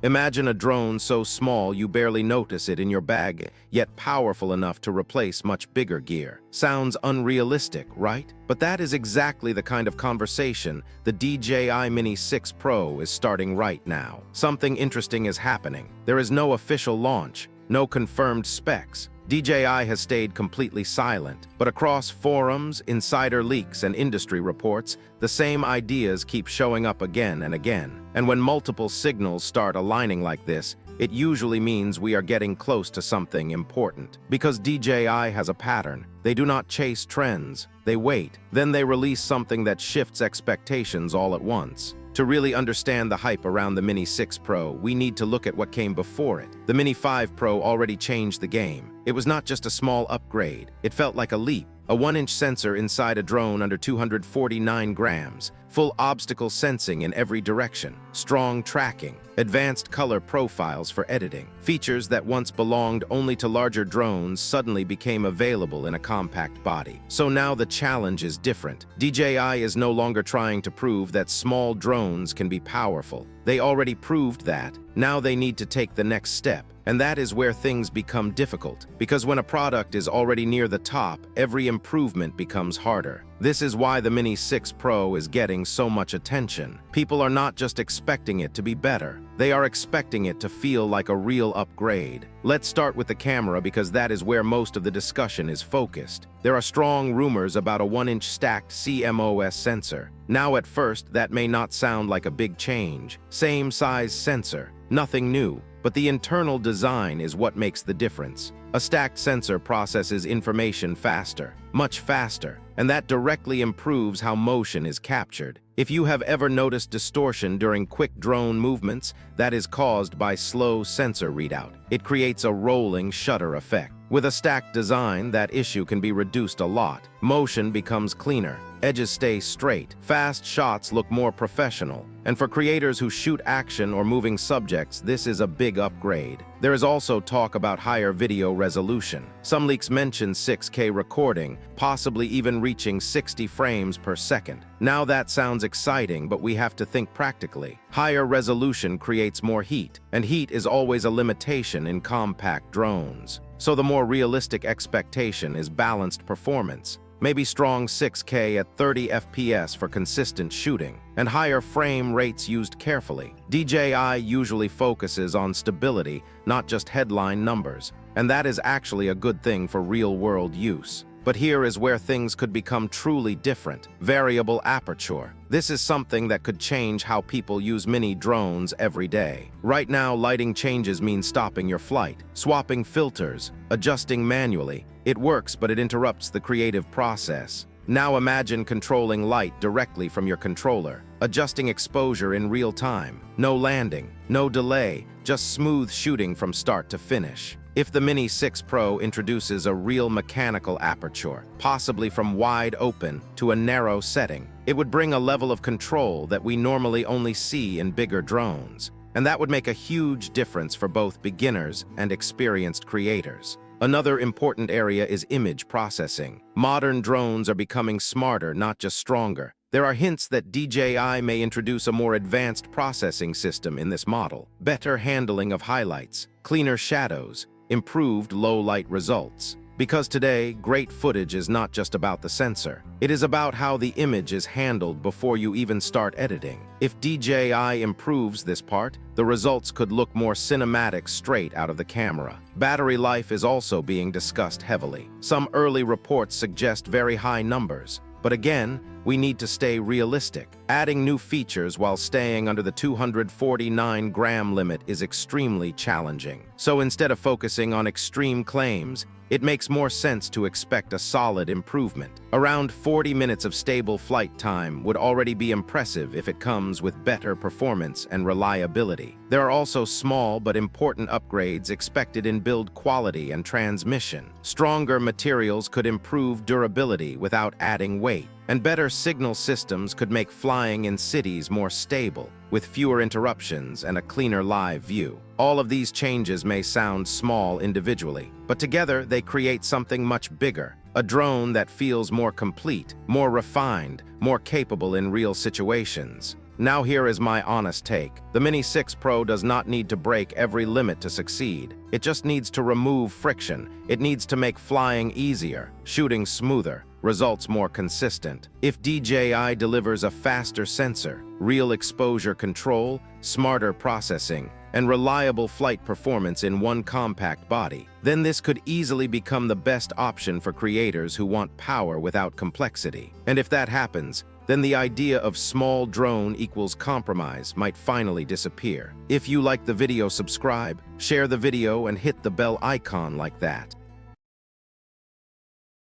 Imagine a drone so small you barely notice it in your bag, yet powerful enough to replace much bigger gear. Sounds unrealistic, right? But that is exactly the kind of conversation the DJI Mini 6 Pro is starting right now. Something interesting is happening. There is no official launch, no confirmed specs. DJI has stayed completely silent, but across forums, insider leaks, and industry reports, the same ideas keep showing up again and again. And when multiple signals start aligning like this, it usually means we are getting close to something important. Because DJI has a pattern, they do not chase trends, they wait. Then they release something that shifts expectations all at once. To really understand the hype around the Mini 6 Pro, we need to look at what came before it. The Mini 5 Pro already changed the game. It was not just a small upgrade, it felt like a leap. A 1-inch sensor inside a drone under 249 grams, full obstacle sensing in every direction, strong tracking, advanced color profiles for editing. Features that once belonged only to larger drones suddenly became available in a compact body. So now the challenge is different. DJI is no longer trying to prove that small drones can be powerful. They already proved that. Now they need to take the next step. And that is where things become difficult, because when a product is already near the top, every improvement becomes harder. This is why the Mini 6 Pro is getting so much attention. People are not just expecting it to be better, they are expecting it to feel like a real upgrade. Let's start with the camera because that is where most of the discussion is focused. There are strong rumors about a 1-inch stacked CMOS sensor. Now at first, that may not sound like a big change. Same size sensor, nothing new. But the internal design is what makes the difference. A stacked sensor processes information faster, much faster, and that directly improves how motion is captured. If you have ever noticed distortion during quick drone movements, that is caused by slow sensor readout. It creates a rolling shutter effect. With a stacked design, that issue can be reduced a lot. Motion becomes cleaner, edges stay straight, fast shots look more professional. And for creators who shoot action or moving subjects, this is a big upgrade. There is also talk about higher video resolution. Some leaks mention 6K recording, possibly even reaching 60 frames per second. Now that sounds exciting, but we have to think practically. Higher resolution creates more heat, and heat is always a limitation in compact drones. So the more realistic expectation is balanced performance. Maybe strong 6K at 30 FPS for consistent shooting, and higher frame rates used carefully. DJI usually focuses on stability, not just headline numbers, and that is actually a good thing for real-world use. But here is where things could become truly different. Variable aperture. This is something that could change how people use mini drones every day. Right now, lighting changes mean stopping your flight, swapping filters, adjusting manually. It works, but it interrupts the creative process. Now imagine controlling light directly from your controller, adjusting exposure in real time. No landing, no delay, just smooth shooting from start to finish. If the Mini 6 Pro introduces a real mechanical aperture, possibly from wide open to a narrow setting, it would bring a level of control that we normally only see in bigger drones. And that would make a huge difference for both beginners and experienced creators. Another important area is image processing. Modern drones are becoming smarter, not just stronger. There are hints that DJI may introduce a more advanced processing system in this model. Better handling of highlights, cleaner shadows, improved low-light results. Because today, great footage is not just about the sensor. It is about how the image is handled before you even start editing. If DJI improves this part, the results could look more cinematic straight out of the camera. Battery life is also being discussed heavily. Some early reports suggest very high numbers. But again, we need to stay realistic. Adding new features while staying under the 249-gram limit is extremely challenging. So instead of focusing on extreme claims, it makes more sense to expect a solid improvement. Around 40 minutes of stable flight time would already be impressive if it comes with better performance and reliability. There are also small but important upgrades expected in build quality and transmission. Stronger materials could improve durability without adding weight, and better signal systems could make flying in cities more stable, with fewer interruptions and a cleaner live view. All of these changes may sound small individually, but together they create something much bigger. A drone that feels more complete, more refined, more capable in real situations. Now here is my honest take. The Mini 6 Pro does not need to break every limit to succeed. It just needs to remove friction. It needs to make flying easier, shooting smoother, results more consistent. If DJI delivers a faster sensor, real exposure control, smarter processing, and reliable flight performance in one compact body, then this could easily become the best option for creators who want power without complexity. And if that happens, then the idea of small drone equals compromise might finally disappear. If you like the video, subscribe, share the video, and hit the bell icon like that.